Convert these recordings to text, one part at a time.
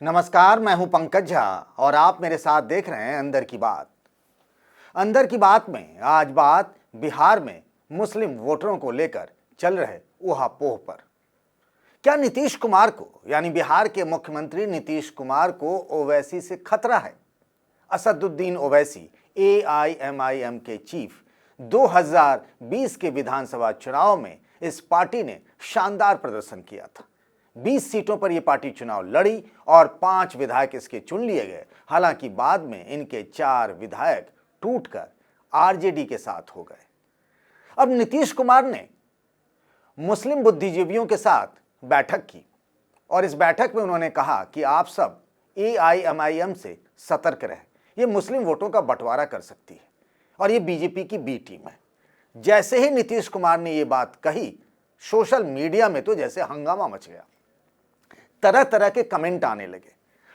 नमस्कार, मैं हूं पंकज झा और आप मेरे साथ देख रहे हैं अंदर की बात। अंदर की बात में आज बात बिहार में मुस्लिम वोटरों को लेकर चल रहे ऊहापोह पर। क्या नीतीश कुमार को यानी बिहार के मुख्यमंत्री नीतीश कुमार को ओवैसी से खतरा है? असदुद्दीन ओवैसी एआईएमआईएम के चीफ 2020 के विधानसभा चुनाव में इस पार्टी ने शानदार प्रदर्शन किया था। 20 सीटों पर यह पार्टी चुनाव लड़ी और 5 विधायक इसके चुन लिए गए। हालांकि बाद में इनके 4 विधायक टूटकर आरजेडी के साथ हो गए। अब नीतीश कुमार ने मुस्लिम बुद्धिजीवियों के साथ बैठक की और इस बैठक में उन्होंने कहा कि आप सब एआईएमआईएम से सतर्क रहें, यह मुस्लिम वोटों का बंटवारा कर सकती है और ये बीजेपी की बी टीम है। जैसे ही नीतीश कुमार ने यह बात कही, सोशल मीडिया में तो जैसे हंगामा मच गया। तरह तरह के कमेंट आने लगे,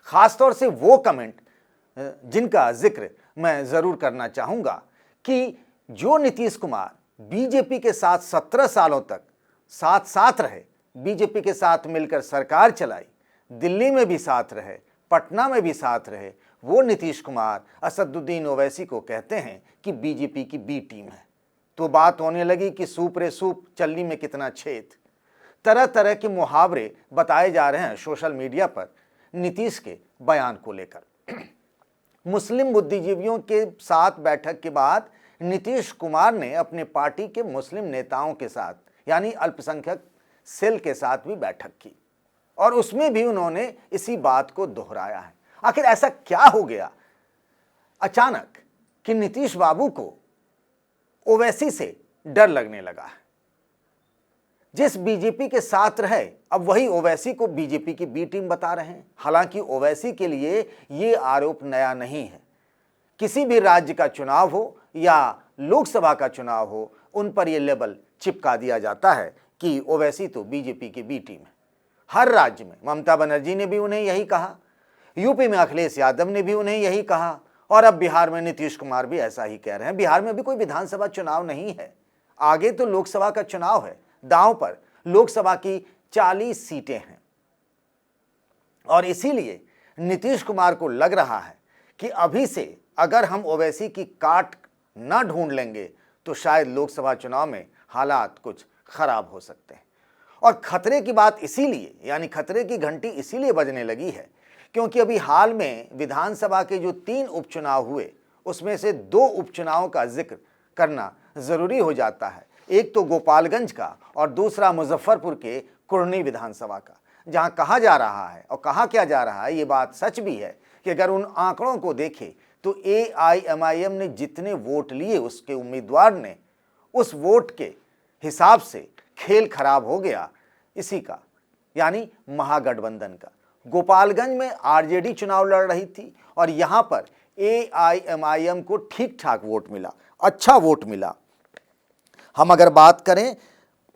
खासतौर से वो कमेंट जिनका जिक्र मैं जरूर करना चाहूंगा कि जो नीतीश कुमार बीजेपी के साथ 17 सालों तक साथ रहे, बीजेपी के साथ मिलकर सरकार चलाई, दिल्ली में भी साथ रहे, पटना में भी साथ रहे, वो नीतीश कुमार असदुद्दीन ओवैसी को कहते हैं कि बीजेपी की बी टीम है। तो बात होने लगी कि सूप रे सूप, चल्ली में कितना छेद। तरह तरह के मुहावरे बताए जा रहे हैं सोशल मीडिया पर नीतीश के बयान को लेकर। मुस्लिम बुद्धिजीवियों के साथ बैठक के बाद नीतीश कुमार ने अपने पार्टी के मुस्लिम नेताओं के साथ यानी अल्पसंख्यक सेल के साथ भी बैठक की और उसमें भी उन्होंने इसी बात को दोहराया है। आखिर ऐसा क्या हो गया अचानक कि नीतीश बाबू को ओवैसी से डर लगने लगा है? जिस बीजेपी के साथ रहे, अब वही ओवैसी को बीजेपी की बी टीम बता रहे हैं। हालांकि ओवैसी के लिए ये आरोप नया नहीं है। किसी भी राज्य का चुनाव हो या लोकसभा का चुनाव हो, उन पर यह लेबल चिपका दिया जाता है कि ओवैसी तो बीजेपी की बी टीम है। हर राज्य में ममता बनर्जी ने भी उन्हें यही कहा, यूपी में अखिलेश यादव ने भी उन्हें यही कहा और अब बिहार में नीतीश कुमार भी ऐसा ही कह रहे हैं। बिहार में भी कोई विधानसभा चुनाव नहीं है, आगे तो लोकसभा का चुनाव है। दांव पर लोकसभा की 40 सीटें हैं और इसीलिए नीतीश कुमार को लग रहा है कि अभी से अगर हम ओवैसी की काट न ढूंढ लेंगे तो शायद लोकसभा चुनाव में हालात कुछ खराब हो सकते हैं। और खतरे की बात इसीलिए यानी खतरे की घंटी इसीलिए बजने लगी है क्योंकि अभी हाल में विधानसभा के जो 3 उपचुनाव हुए, उसमें से 2 उपचुनावों का जिक्र करना जरूरी हो जाता है। एक तो गोपालगंज का और दूसरा मुजफ्फरपुर के कुर्नी विधानसभा का, जहां कहा जा रहा है और कहा क्या जा रहा है, ये बात सच भी है कि अगर उन आंकड़ों को देखें तो एआईएमआईएम ने जितने वोट लिए उसके उम्मीदवार ने उस वोट के हिसाब से खेल खराब हो गया इसी का यानी महागठबंधन का। गोपालगंज में आरजेडी चुनाव लड़ रही थी और यहां पर एआईएमआईएम को ठीक ठाक वोट मिला, अच्छा वोट मिला। हम अगर बात करें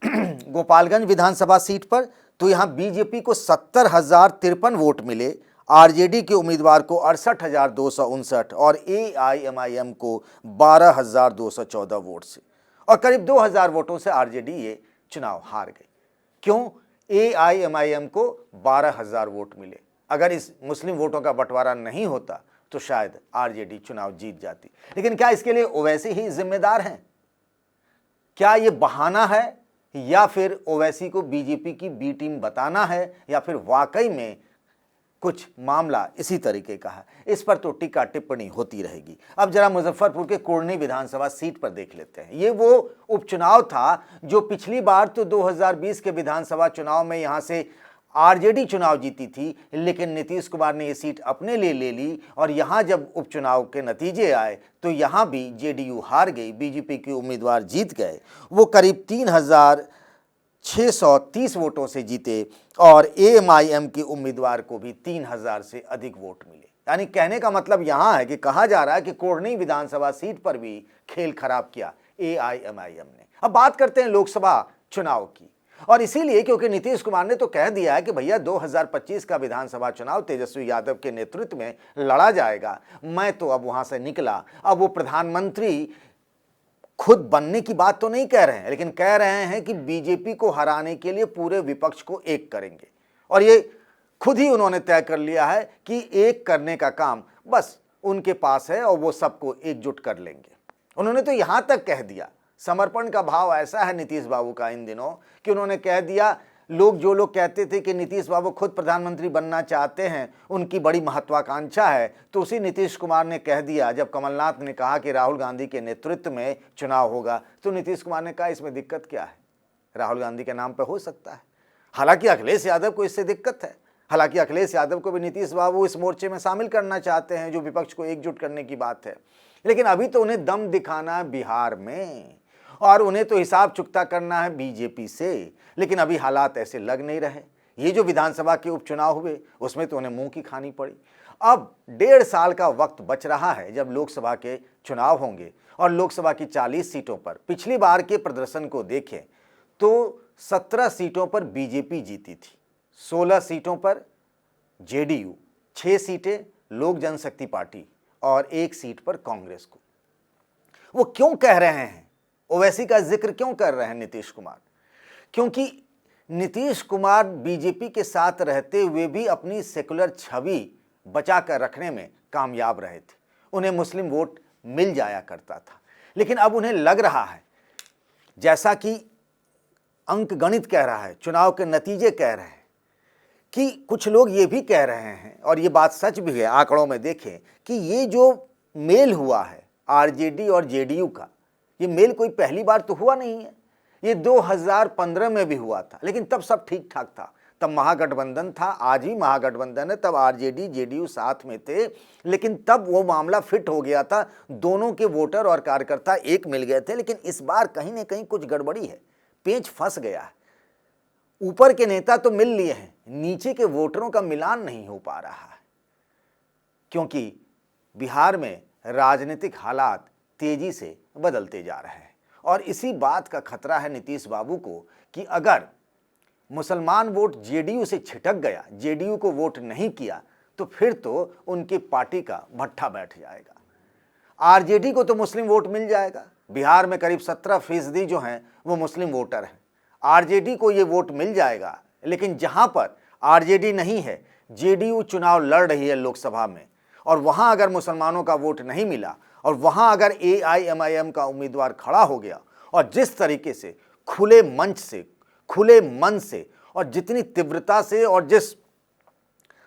गोपालगंज विधानसभा सीट पर तो यहां बीजेपी को 70,053 वोट मिले, आरजेडी के उम्मीदवार को 68,259 और एआईएमआईएम को 12,214 वोट से और करीब 2,000 वोटों से आरजेडी ये चुनाव हार गई। क्यों? एआईएमआईएम को 12,000 वोट मिले। अगर इस मुस्लिम वोटों का बंटवारा नहीं होता तो शायद आरजेडी चुनाव जीत जाती। लेकिन क्या इसके लिए ओवैसी ही जिम्मेदार हैं? क्या ये बहाना है या फिर ओवैसी को बीजेपी की बी टीम बताना है या फिर वाकई में कुछ मामला इसी तरीके का है? इस पर तो टीका टिप्पणी होती रहेगी। अब जरा मुजफ्फरपुर के कुर्नी विधानसभा सीट पर देख लेते हैं। ये वो उपचुनाव था जो पिछली बार तो 2020 के विधानसभा चुनाव में यहां से आरजेडी चुनाव जीती थी, लेकिन नीतीश कुमार ने ये सीट अपने लिए ले ली और यहां जब उपचुनाव के नतीजे आए तो यहां भी जेडीयू हार गई, बीजेपी के उम्मीदवार जीत गए। वो करीब 3,630 वोटों से जीते और एएमआईएम के उम्मीदवार को भी 3,000 से अधिक वोट मिले। यानी कहने का मतलब यहां है कि कहा जा रहा है कि कोर्नी विधानसभा सीट पर भी खेल खराब किया एआईएमआईएम ने। अब बात करते हैं लोकसभा चुनाव की, और इसीलिए क्योंकि नीतीश कुमार ने तो कह दिया है कि भैया 2025 का विधानसभा चुनाव तेजस्वी यादव के नेतृत्व में लड़ा जाएगा। मैं तो अब वहां से निकला। अब वो प्रधानमंत्री खुद बनने की बात तो नहीं कह रहे हैं, लेकिन कह रहे हैं कि बीजेपी को हराने के लिए पूरे विपक्ष को एक करेंगे। और ये खुद ही उन्होंने तय कर लिया है कि एक करने का काम बस उनके पास है और वो सबको एकजुट कर लेंगे। उन्होंने तो यहां तक कह दिया, समर्पण का भाव ऐसा है नीतीश बाबू का इन दिनों कि उन्होंने कह दिया, जो लोग कहते थे कि नीतीश बाबू खुद प्रधानमंत्री बनना चाहते हैं, उनकी बड़ी महत्वाकांक्षा है, तो उसी नीतीश कुमार ने कह दिया, जब कमलनाथ ने कहा कि राहुल गांधी के नेतृत्व में चुनाव होगा, तो नीतीश कुमार ने कहा इसमें दिक्कत क्या है, राहुल गांधी के नाम पर हो सकता है। हालांकि अखिलेश यादव को इससे दिक्कत है, हालांकि अखिलेश यादव को भी नीतीश बाबू इस मोर्चे में शामिल करना चाहते हैं, जो विपक्ष को एकजुट करने की बात है, लेकिन अभी तो उन्हें दम दिखाना है बिहार में और उन्हें तो हिसाब चुकता करना है बीजेपी से। लेकिन अभी हालात ऐसे लग नहीं रहे। ये जो विधानसभा के उपचुनाव हुए उसमें तो उन्हें मुंह की खानी पड़ी। अब 1.5 साल का वक्त बच रहा है जब लोकसभा के चुनाव होंगे और लोकसभा की 40 सीटों पर पिछली बार के प्रदर्शन को देखें तो 17 सीटों पर बीजेपी जीती थी, 16 सीटों पर जेडीयू, 6 सीटें लोक जनशक्ति पार्टी और 1 सीट पर कांग्रेस को। वो क्यों कह रहे हैं, ओवैसी का जिक्र क्यों कर रहे हैं नीतीश कुमार? क्योंकि नीतीश कुमार बीजेपी के साथ रहते हुए भी अपनी सेकुलर छवि बचा कर रखने में कामयाब रहे थे। उन्हें मुस्लिम वोट मिल जाया करता था, लेकिन अब उन्हें लग रहा है, जैसा कि अंक गणित कह रहा है, चुनाव के नतीजे कह रहे हैं, कि कुछ लोग ये भी कह रहे हैं और ये बात सच भी है, आंकड़ों में देखें कि ये जो मेल हुआ है आरजेडी और जेडीयू का, ये मेल कोई पहली बार तो हुआ नहीं है। ये 2015 में भी हुआ था, लेकिन तब सब ठीक ठाक था, तब महागठबंधन था, आज ही महागठबंधन है, तब आरजेडी जेडीयू साथ में थे, लेकिन तब वो मामला फिट हो गया था, दोनों के वोटर और कार्यकर्ता एक मिल गए थे। लेकिन इस बार कहीं ना कहीं कुछ गड़बड़ी है, पेंच फंस गया है। ऊपर के नेता तो मिल लिए हैं, नीचे के वोटरों का मिलान नहीं हो पा रहा है, क्योंकि बिहार में राजनीतिक हालात तेजी से बदलते जा रहे हैं और इसी बात का खतरा है नीतीश बाबू को कि अगर मुसलमान वोट जेडीयू से छिटक गया, जेडीयू को वोट नहीं किया, तो फिर तो उनकी पार्टी का भट्ठा बैठ जाएगा। आरजेडी को तो मुस्लिम वोट मिल जाएगा, बिहार में करीब 17% जो हैं वो मुस्लिम वोटर हैं, आरजेडी को ये वोट मिल जाएगा। लेकिन जहां पर आरजेडी नहीं है, जेडीयू चुनाव लड़ रही है लोकसभा में, और वहां अगर मुसलमानों का वोट नहीं मिला और वहां अगर एआईएमआईएम का उम्मीदवार खड़ा हो गया और जिस तरीके से खुले मंच से, खुले मन से और जितनी तीव्रता से और जिस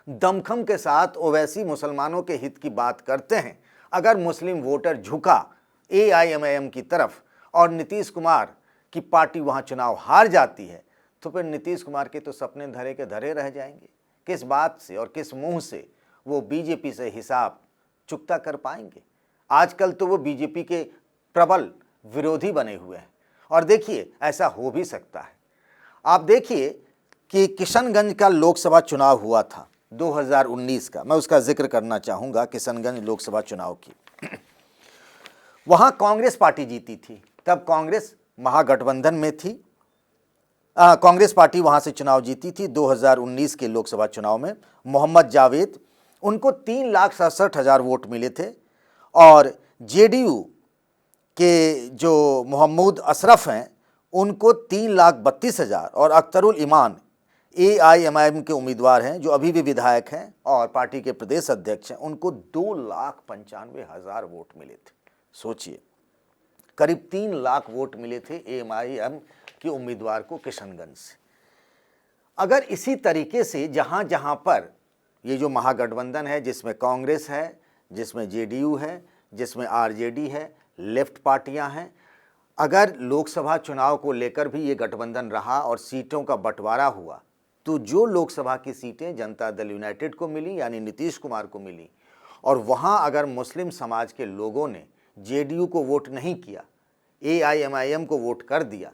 दमखम के साथ ओवैसी मुसलमानों के हित की बात करते हैं, अगर मुस्लिम वोटर झुका एआईएमआईएम की तरफ और नीतीश कुमार की पार्टी वहां चुनाव हार जाती है, तो फिर नीतीश कुमार के तो सपने धरे के धरे रह जाएंगे। किस बात से और किस मुंह से वो बीजेपी से हिसाब चुकता कर पाएंगे? आजकल तो वो बीजेपी के प्रबल विरोधी बने हुए हैं और देखिए ऐसा हो भी सकता है। आप देखिए कि किशनगंज का लोकसभा चुनाव हुआ था 2019 का, मैं उसका जिक्र करना चाहूँगा, किशनगंज लोकसभा चुनाव की। वहाँ कांग्रेस पार्टी जीती थी, तब कांग्रेस महागठबंधन में थी। कांग्रेस पार्टी वहाँ से चुनाव जीती थी 2019 के लोकसभा चुनाव में। मोहम्मद जावेद, उनको 3,67,000 वोट मिले थे और जेडीयू के जो मोहम्मद अशरफ हैं उनको 3,32,000 और अख्तरुल ईमान एआईएमआईएम के उम्मीदवार हैं जो अभी भी विधायक हैं और पार्टी के प्रदेश अध्यक्ष हैं, उनको 2,95,000 वोट मिले थे। सोचिए, करीब 3 लाख वोट मिले थे एआईएमआईएम के उम्मीदवार को किशनगंज से। अगर इसी तरीके से जहां जहां पर ये जो महागठबंधन है, जिसमें कांग्रेस है, जिसमें जेडीयू है, जिसमें आरजेडी है, लेफ्ट पार्टियां हैं, अगर लोकसभा चुनाव को लेकर भी ये गठबंधन रहा और सीटों का बंटवारा हुआ, तो जो लोकसभा की सीटें जनता दल यूनाइटेड को मिली यानी नीतीश कुमार को मिली, और वहां अगर मुस्लिम समाज के लोगों ने जेडीयू को वोट नहीं किया, एआईएमआईएम को वोट कर दिया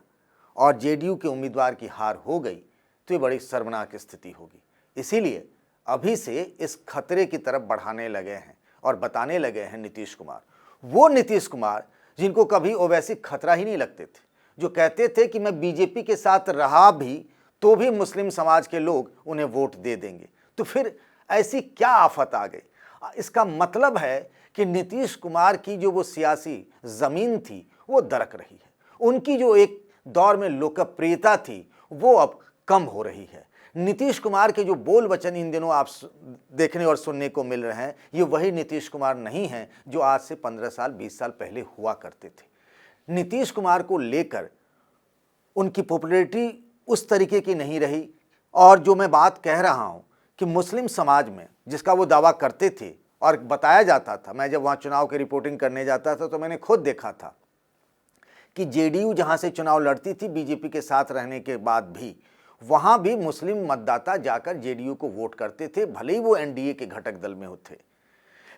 और जेडीयू के उम्मीदवार की हार हो गई, तो ये बड़ी शर्मनाक स्थिति होगी। इसीलिए अभी से इस खतरे की तरफ बढ़ाने लगे हैं और बताने लगे हैं नीतीश कुमार, वो नीतीश कुमार जिनको कभी ओवैसी खतरा ही नहीं लगते थे, जो कहते थे कि मैं बीजेपी के साथ रहा भी तो भी मुस्लिम समाज के लोग उन्हें वोट दे देंगे। तो फिर ऐसी क्या आफत आ गई? इसका मतलब है कि नीतीश कुमार की जो वो सियासी जमीन थी वो दरक रही है, उनकी जो एक दौर में लोकप्रियता थी वो अब कम हो रही है। नीतीश कुमार के जो बोल वचन इन दिनों आप देखने और सुनने को मिल रहे हैं, ये वही नीतीश कुमार नहीं हैं जो आज से 15 साल 20 साल पहले हुआ करते थे। नीतीश कुमार को लेकर उनकी पॉपुलैरिटी उस तरीके की नहीं रही। और जो मैं बात कह रहा हूं कि मुस्लिम समाज में जिसका वो दावा करते थे और बताया जाता था, मैं जब वहाँ चुनाव की रिपोर्टिंग करने जाता था तो मैंने खुद देखा था कि जेडीयू जहाँ से चुनाव लड़ती थी बीजेपी के साथ रहने के बाद भी, वहाँ भी मुस्लिम मतदाता जाकर जेडीयू को वोट करते थे, भले ही वो एनडीए के घटक दल में होते।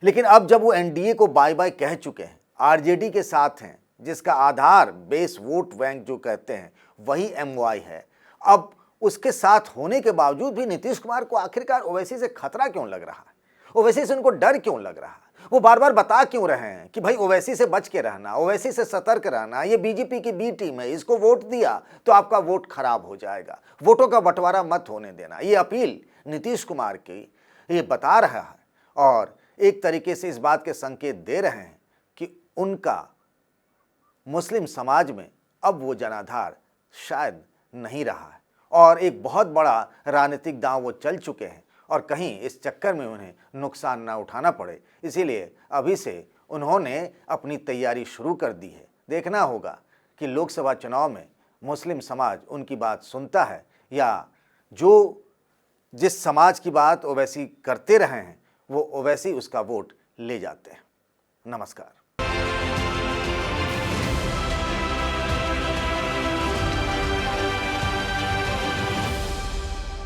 लेकिन अब जब वो एनडीए को बाय बाय कह चुके हैं, आरजेडी के साथ हैं, जिसका आधार बेस वोट बैंक जो कहते हैं वही एमवाई है, अब उसके साथ होने के बावजूद भी नीतीश कुमार को आखिरकार ओवैसी से खतरा क्यों लग रहा है, ओवैसी से उनको डर क्यों लग रहा है? वो बार बार बता क्यों रहे हैं कि भाई ओवैसी से बच के रहना, ओवैसी से सतर्क रहना, ये बीजेपी की बी टीम है, इसको वोट दिया तो आपका वोट खराब हो जाएगा, वोटों का बंटवारा मत होने देना। ये अपील नीतीश कुमार की ये बता रहा है और एक तरीके से इस बात के संकेत दे रहे हैं कि उनका मुस्लिम समाज में अब वो जनाधार शायद नहीं रहा है और एक बहुत बड़ा राजनीतिक दांव वो चल चुके हैं और कहीं इस चक्कर में उन्हें नुकसान ना उठाना पड़े, इसीलिए अभी से उन्होंने अपनी तैयारी शुरू कर दी है। देखना होगा कि लोकसभा चुनाव में मुस्लिम समाज उनकी बात सुनता है या जो जिस समाज की बात ओवैसी करते रहे हैं वो ओवैसी उसका वोट ले जाते हैं। नमस्कार।